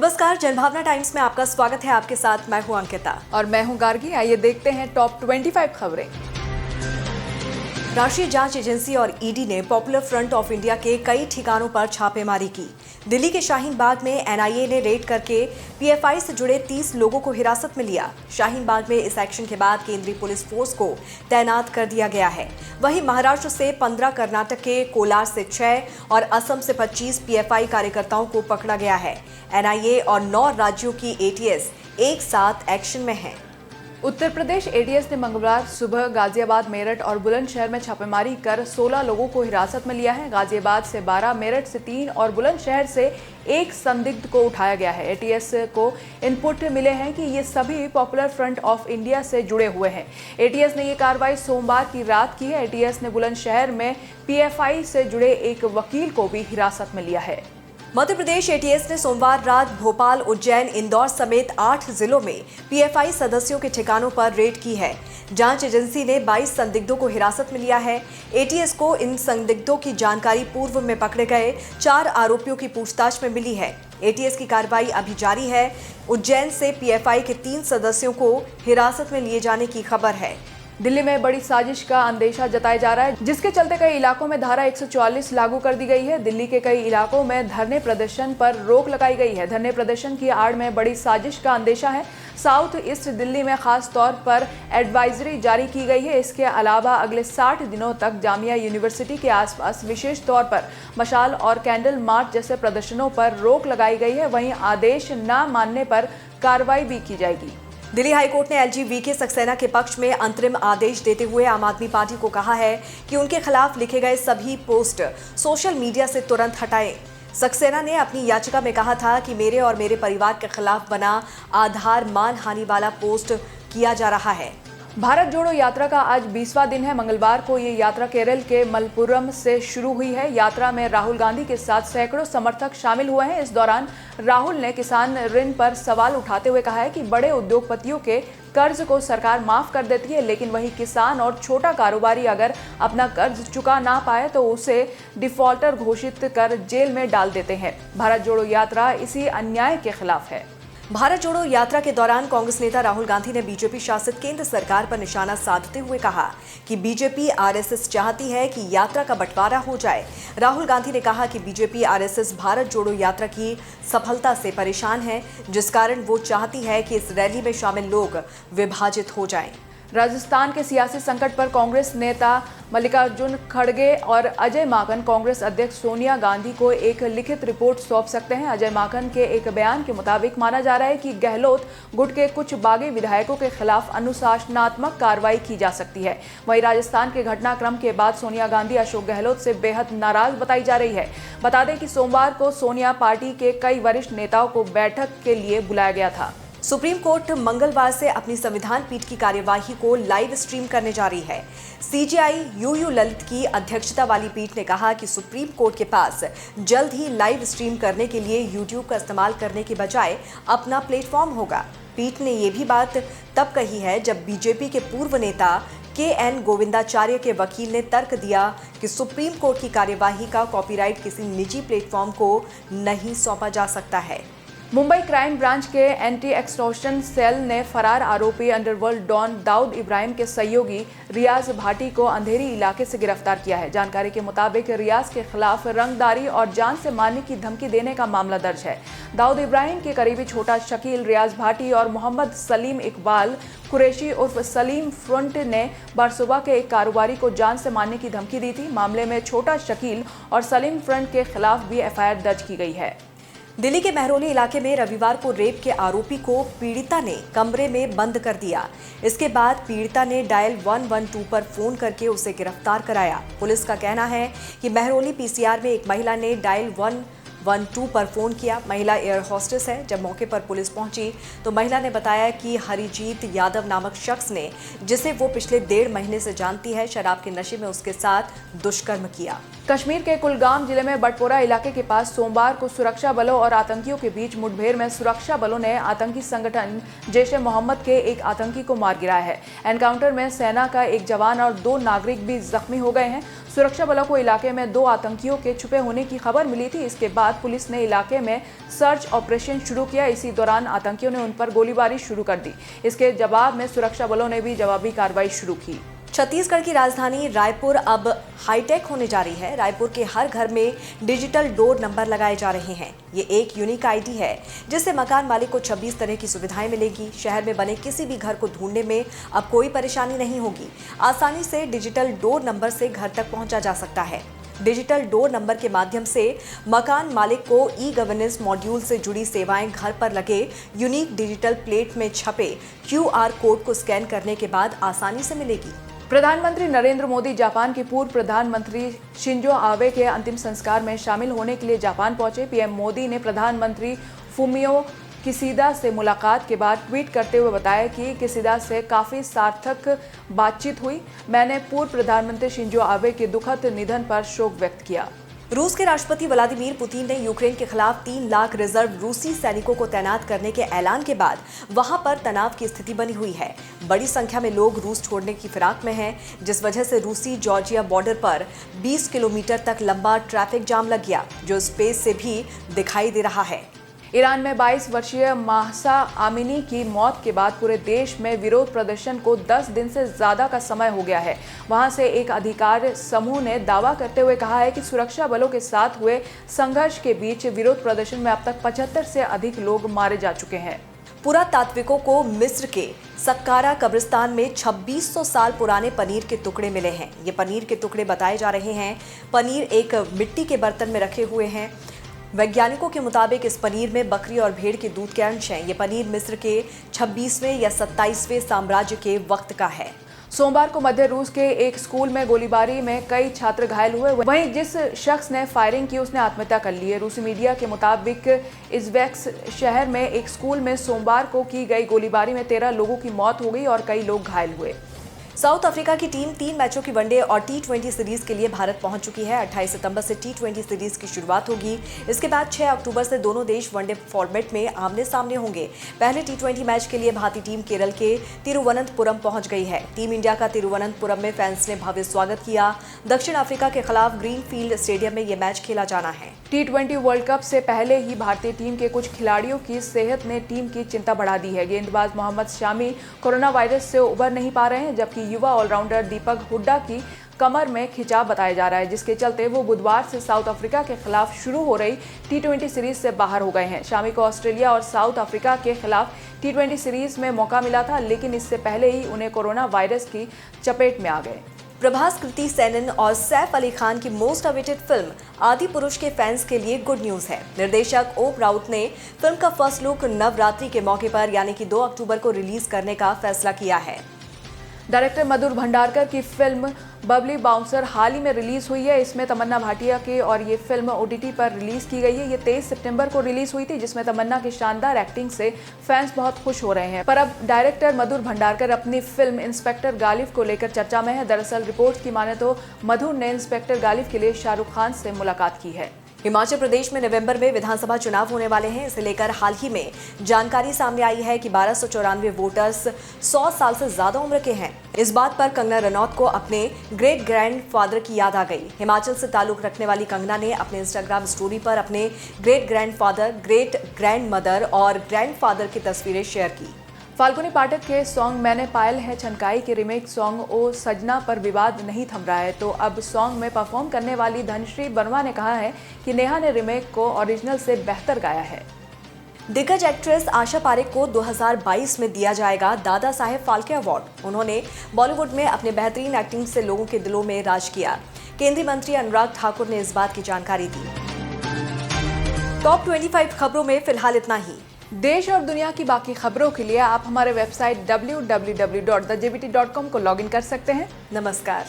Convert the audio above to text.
नमस्कार, जनभावना टाइम्स में आपका स्वागत है। आपके साथ मैं हूं अंकिता और मैं हूं गार्गी। आइए देखते हैं टॉप 25 खबरें। राष्ट्रीय जांच एजेंसी और ईडी ने पॉपुलर फ्रंट ऑफ इंडिया के कई ठिकानों पर छापेमारी की। दिल्ली के शाहीन बाग में एनआईए ने रेड करके पीएफआई से जुड़े 30 लोगों को हिरासत में लिया। शाहीन बाग में इस एक्शन के बाद केंद्रीय पुलिस फोर्स को तैनात कर दिया गया है। वहीं महाराष्ट्र से 15, कर्नाटक के कोलार से 6 और असम से 25 पीएफआई कार्यकर्ताओं को पकड़ा गया है। एनआईए और 9 राज्यों की एटीएस एक साथ एक्शन में है। उत्तर प्रदेश एटीएस ने मंगलवार सुबह गाजियाबाद, मेरठ और बुलंदशहर में छापेमारी कर 16 लोगों को हिरासत में लिया है। गाजियाबाद से 12, मेरठ से 3 और बुलंदशहर से 1 संदिग्ध को उठाया गया है। एटीएस को इनपुट मिले हैं कि ये सभी पॉपुलर फ्रंट ऑफ इंडिया से जुड़े हुए हैं। एटीएस ने ये कार्रवाई सोमवार की रात की है। एटीएस ने बुलंदशहर में पीएफआई से जुड़े एक वकील को भी हिरासत में लिया है। मध्य प्रदेश एटीएस ने सोमवार रात भोपाल, उज्जैन, इंदौर समेत 8 जिलों में पीएफआई सदस्यों के ठिकानों पर रेड की है। जांच एजेंसी ने 22 संदिग्धों को हिरासत में लिया है। एटीएस को इन संदिग्धों की जानकारी पूर्व में पकड़े गए 4 आरोपियों की पूछताछ में मिली है। एटीएस की कार्रवाई अभी जारी है। उज्जैन से पीएफआई के 3 सदस्यों को हिरासत में लिए जाने की खबर है। दिल्ली में बड़ी साजिश का अंदेशा जताया जा रहा है, जिसके चलते कई इलाकों में धारा 144 लागू कर दी गई है। दिल्ली के कई इलाकों में धरने प्रदर्शन पर रोक लगाई गई है। धरने प्रदर्शन की आड़ में बड़ी साजिश का अंदेशा है। साउथ ईस्ट दिल्ली में खास तौर पर एडवाइजरी जारी की गई है। इसके अलावा अगले 60 दिनों तक जामिया यूनिवर्सिटी के आसपास विशेष तौर पर मशाल और कैंडल मार्च जैसे प्रदर्शनों पर रोक लगाई गई है। वहीं आदेश न मानने पर कार्रवाई भी की जाएगी। दिल्ली हाईकोर्ट ने एलजी वीके सक्सेना के पक्ष में अंतरिम आदेश देते हुए आम आदमी पार्टी को कहा है कि उनके खिलाफ लिखे गए सभी पोस्ट सोशल मीडिया से तुरंत हटाएं। सक्सेना ने अपनी याचिका में कहा था कि मेरे और मेरे परिवार के खिलाफ बना आधार मानहानि वाला पोस्ट किया जा रहा है। भारत जोड़ो यात्रा का आज 20वां दिन है। मंगलवार को ये यात्रा केरल के मलप्पुरम से शुरू हुई है। यात्रा में राहुल गांधी के साथ सैकड़ों समर्थक शामिल हुए हैं। इस दौरान राहुल ने किसान ऋण पर सवाल उठाते हुए कहा है कि बड़े उद्योगपतियों के कर्ज को सरकार माफ कर देती है, लेकिन वही किसान और छोटा कारोबारी अगर अपना कर्ज चुका ना पाए तो उसे डिफॉल्टर घोषित कर जेल में डाल देते हैं। भारत जोड़ो यात्रा इसी अन्याय के खिलाफ है। भारत जोड़ो यात्रा के दौरान कांग्रेस नेता राहुल गांधी ने बीजेपी शासित केंद्र सरकार पर निशाना साधते हुए कहा कि बीजेपी आरएसएस चाहती है कि यात्रा का बंटवारा हो जाए। राहुल गांधी ने कहा कि बीजेपी आरएसएस भारत जोड़ो यात्रा की सफलता से परेशान है, जिस कारण वो चाहती है कि इस रैली में शामिल लोग विभाजित हो जाएं। राजस्थान के सियासी संकट पर कांग्रेस नेता मल्लिकार्जुन खड़गे और अजय माकन कांग्रेस अध्यक्ष सोनिया गांधी को एक लिखित रिपोर्ट सौंप सकते हैं। अजय माकन के एक बयान के मुताबिक माना जा रहा है कि गहलोत गुट के कुछ बागी विधायकों के खिलाफ अनुशासनात्मक कार्रवाई की जा सकती है। वहीं राजस्थान के घटनाक्रम के बाद सोनिया गांधी अशोक गहलोत से बेहद नाराज बताई जा रही है। बता दें कि सोमवार को सोनिया पार्टी के कई वरिष्ठ नेताओं को बैठक के लिए बुलाया गया था। सुप्रीम कोर्ट मंगलवार से अपनी संविधान पीठ की कार्यवाही को लाइव स्ट्रीम करने जा रही है। सीजेआई यूयू ललित की अध्यक्षता वाली पीठ ने कहा कि सुप्रीम कोर्ट के पास जल्द ही लाइव स्ट्रीम करने के लिए यूट्यूब का इस्तेमाल करने के बजाय अपना प्लेटफॉर्म होगा। पीठ ने ये भी बात तब कही है जब बीजेपी के पूर्व नेता के.एन. गोविंदाचार्य के वकील ने तर्क दिया कि सुप्रीम कोर्ट की कार्यवाही का कॉपीराइट किसी निजी प्लेटफॉर्म को नहीं सौंपा जा सकता है। मुंबई क्राइम ब्रांच के एंटी एक्सटॉर्शन सेल ने फरार आरोपी अंडरवर्ल्ड डॉन दाऊद इब्राहिम के सहयोगी रियाज भाटी को अंधेरी इलाके से गिरफ्तार किया है। जानकारी के मुताबिक रियाज के खिलाफ रंगदारी और जान से मारने की धमकी देने का मामला दर्ज है। दाऊद इब्राहिम के करीबी छोटा शकील रियाज भाटी और मोहम्मद सलीम इकबाल कुरैशी उर्फ सलीम फ्रंट ने बारसुबा के एक कारोबारी को जान से मारने की धमकी दी थी। मामले में छोटा शकील और सलीम फ्रंट के खिलाफ भी एफआईआर दर्ज की गई है। दिल्ली के महरौली इलाके में रविवार को रेप के आरोपी को पीड़िता ने कमरे में बंद कर दिया। इसके बाद पीड़िता ने डायल 112 पर फोन करके उसे गिरफ्तार कराया। पुलिस का कहना है कि महरौली पीसीआर में एक महिला ने डायल 112 पर फोन किया। महिला एयर होस्टेस है। जब मौके पर पुलिस पहुंची तो महिला ने बताया कि हरिजीत यादव नामक शख्स ने, जिसे वो पिछले 1.5 महीने से जानती है, शराब के नशे में उसके साथ दुष्कर्म किया। कश्मीर के कुलगाम जिले में बटपोरा इलाके के पास सोमवार को सुरक्षा बलों और आतंकियों के बीच मुठभेड़ में सुरक्षा बलों ने आतंकी संगठन जैश-ए-मोहम्मद के एक आतंकी को मार गिराया है। एनकाउंटर में सेना का एक जवान और 2 नागरिक भी जख्मी हो गए हैं। सुरक्षा बलों को इलाके में 2 आतंकियों के छुपे होने की खबर मिली थी। इसके बाद पुलिस ने इलाके में सर्च ऑपरेशन शुरू किया। इसी दौरान आतंकियों ने उन पर गोलीबारी शुरू कर दी। इसके जवाब में सुरक्षा बलों ने भी जवाबी कार्रवाई शुरू की। छत्तीसगढ़ की राजधानी रायपुर अब हाईटेक होने जा रही है। रायपुर के हर घर में डिजिटल डोर नंबर लगाए जा रहे हैं। ये एक यूनिक आईडी है जिससे मकान मालिक को 26 तरह की सुविधाएं मिलेगी। शहर में बने किसी भी घर को ढूंढने में अब कोई परेशानी नहीं होगी। आसानी से डिजिटल डोर नंबर से घर तक पहुंचा जा सकता है। डिजिटल डोर नंबर के माध्यम से मकान मालिक को ई गवर्नेंस मॉड्यूल से जुड़ी सेवाएं घर पर लगे यूनिक डिजिटल प्लेट में छपे QR कोड को स्कैन करने के बाद आसानी से मिलेगी। प्रधानमंत्री नरेंद्र मोदी जापान के पूर्व प्रधानमंत्री शिंजो आबे के अंतिम संस्कार में शामिल होने के लिए जापान पहुंचे। पीएम मोदी ने प्रधानमंत्री फुमियो किशिदा से मुलाकात के बाद ट्वीट करते हुए बताया कि किशिदा से काफ़ी सार्थक बातचीत हुई। मैंने पूर्व प्रधानमंत्री शिंजो आबे के दुखद निधन पर शोक व्यक्त किया। रूस के राष्ट्रपति व्लादिमीर पुतिन ने यूक्रेन के खिलाफ 3 लाख रिजर्व रूसी सैनिकों को तैनात करने के ऐलान के बाद वहां पर तनाव की स्थिति बनी हुई है। बड़ी संख्या में लोग रूस छोड़ने की फिराक में हैं, जिस वजह से रूसी जॉर्जिया बॉर्डर पर 20 किलोमीटर तक लंबा ट्रैफिक जाम लग गया, जो स्पेस से भी दिखाई दे रहा है। ईरान में 22 वर्षीय महसा आमिनी की मौत के बाद पूरे देश में विरोध प्रदर्शन को 10 दिन से ज्यादा का समय हो गया है। वहां से एक अधिकार समूह ने दावा करते हुए कहा है कि सुरक्षा बलों के साथ हुए संघर्ष के बीच विरोध प्रदर्शन में अब तक 75 से अधिक लोग मारे जा चुके हैं। पुरातात्विकों को मिस्र के सक्कारा कब्रिस्तान में 2600 साल पुराने पनीर के टुकड़े मिले हैं। ये पनीर के टुकड़े बताए जा रहे हैं। पनीर एक मिट्टी के बर्तन में रखे हुए हैं। वैज्ञानिकों के मुताबिक इस पनीर में बकरी और भेड़ के दूध के अंश हैं। ये पनीर मिस्र के 26वें या 27वें साम्राज्य के वक्त का है। सोमवार को मध्य रूस के एक स्कूल में गोलीबारी में कई छात्र घायल हुए। वहीं जिस शख्स ने फायरिंग की उसने आत्महत्या कर ली है। रूसी मीडिया के मुताबिक इज़वेक्स शहर में एक स्कूल में सोमवार को की गई गोलीबारी में 13 लोगों की मौत हो गई और कई लोग घायल हुए। साउथ अफ्रीका की टीम 3 मैचों की वनडे और T20 सीरीज के लिए भारत पहुंच चुकी है। 28 सितंबर से T20 सीरीज की शुरुआत होगी। इसके बाद 6 अक्टूबर से दोनों देश वनडे फॉर्मेट में आमने सामने होंगे। पहले T20 मैच के लिए भारतीय टीम केरल के तिरुवनंतपुरम पहुंच गई है। टीम इंडिया का तिरुवनंतपुरम में फैंस ने भव्य स्वागत किया। दक्षिण अफ्रीका के खिलाफ ग्रीनफील्ड स्टेडियम में ये मैच खेला जाना है। T20 वर्ल्ड कप से पहले ही भारतीय टीम के कुछ खिलाड़ियों की सेहत ने टीम की चिंता बढ़ा दी है। गेंदबाज मोहम्मद शामी कोरोना वायरस से उबर नहीं पा रहे हैं, जबकि युवा ऑलराउंडर दीपक हुड्डा की कमर में खिंचाव बताया जा रहा है, जिसके चलते वो बुधवार से साउथ अफ्रीका के खिलाफ शुरू हो रही T20 सीरीज से बाहर हो गए हैं। शामी को ऑस्ट्रेलिया और साउथ अफ्रीका के खिलाफ T20 सीरीज में मौका मिला था, लेकिन इससे पहले ही उन्हें कोरोना वायरस की चपेट में आ गए। प्रभास, कृति सेनन और सैफ अली खान की मोस्ट अवेटेड फिल्म आदिपुरुष के फैंस के लिए गुड न्यूज है। निर्देशक ओप राउत ने फिल्म का फर्स्ट लुक नवरात्रि के मौके पर यानी कि 2 अक्टूबर को रिलीज करने का फैसला किया है। डायरेक्टर मधुर भंडारकर की फिल्म बबली बाउंसर हाल ही में रिलीज हुई है। इसमें तमन्ना भाटिया की और ये फिल्म OTT पर रिलीज की गई है। ये 23 सितंबर को रिलीज हुई थी, जिसमें तमन्ना की शानदार एक्टिंग से फैंस बहुत खुश हो रहे हैं। पर अब डायरेक्टर मधुर भंडारकर अपनी फिल्म इंस्पेक्टर गालिब को लेकर चर्चा में है। दरअसल रिपोर्ट की माने तो मधुर ने इंस्पेक्टर गालिब के लिए शाहरुख खान से मुलाकात की है। हिमाचल प्रदेश में नवंबर में विधानसभा चुनाव होने वाले हैं। इसे लेकर हाल ही में जानकारी सामने आई है कि 1294 वोटर्स 100 साल से ज्यादा उम्र के हैं। इस बात पर कंगना रनौत को अपने ग्रेट ग्रैंड फादर की याद आ गई। हिमाचल से ताल्लुक रखने वाली कंगना ने अपने इंस्टाग्राम स्टोरी पर अपने great grand father, great grand mother और ग्रैंड फादर की तस्वीरें शेयर की। फाल्गुनी पाठक के सॉन्ग मैंने पायल है छनकाई के रीमेक सॉन्ग ओ सजना पर विवाद नहीं थम रहा है। तो अब सॉन्ग में परफॉर्म करने वाली धनश्री वर्मा ने कहा है कि नेहा ने रीमेक को ओरिजिनल से बेहतर गाया है। दिग्गज एक्ट्रेस आशा पारेख को 2022 में दिया जाएगा दादा साहेब फाल्के अवार्ड। उन्होंने बॉलीवुड में अपने बेहतरीन एक्टिंग से लोगों के दिलों में राज किया। केंद्रीय मंत्री अनुराग ठाकुर ने इस बात की जानकारी दी। टॉप 25 खबरों में फिलहाल इतना ही। देश और दुनिया की बाकी खबरों के लिए आप हमारे वेबसाइट www.thejbt.com को लॉगिन कर सकते हैं। नमस्कार।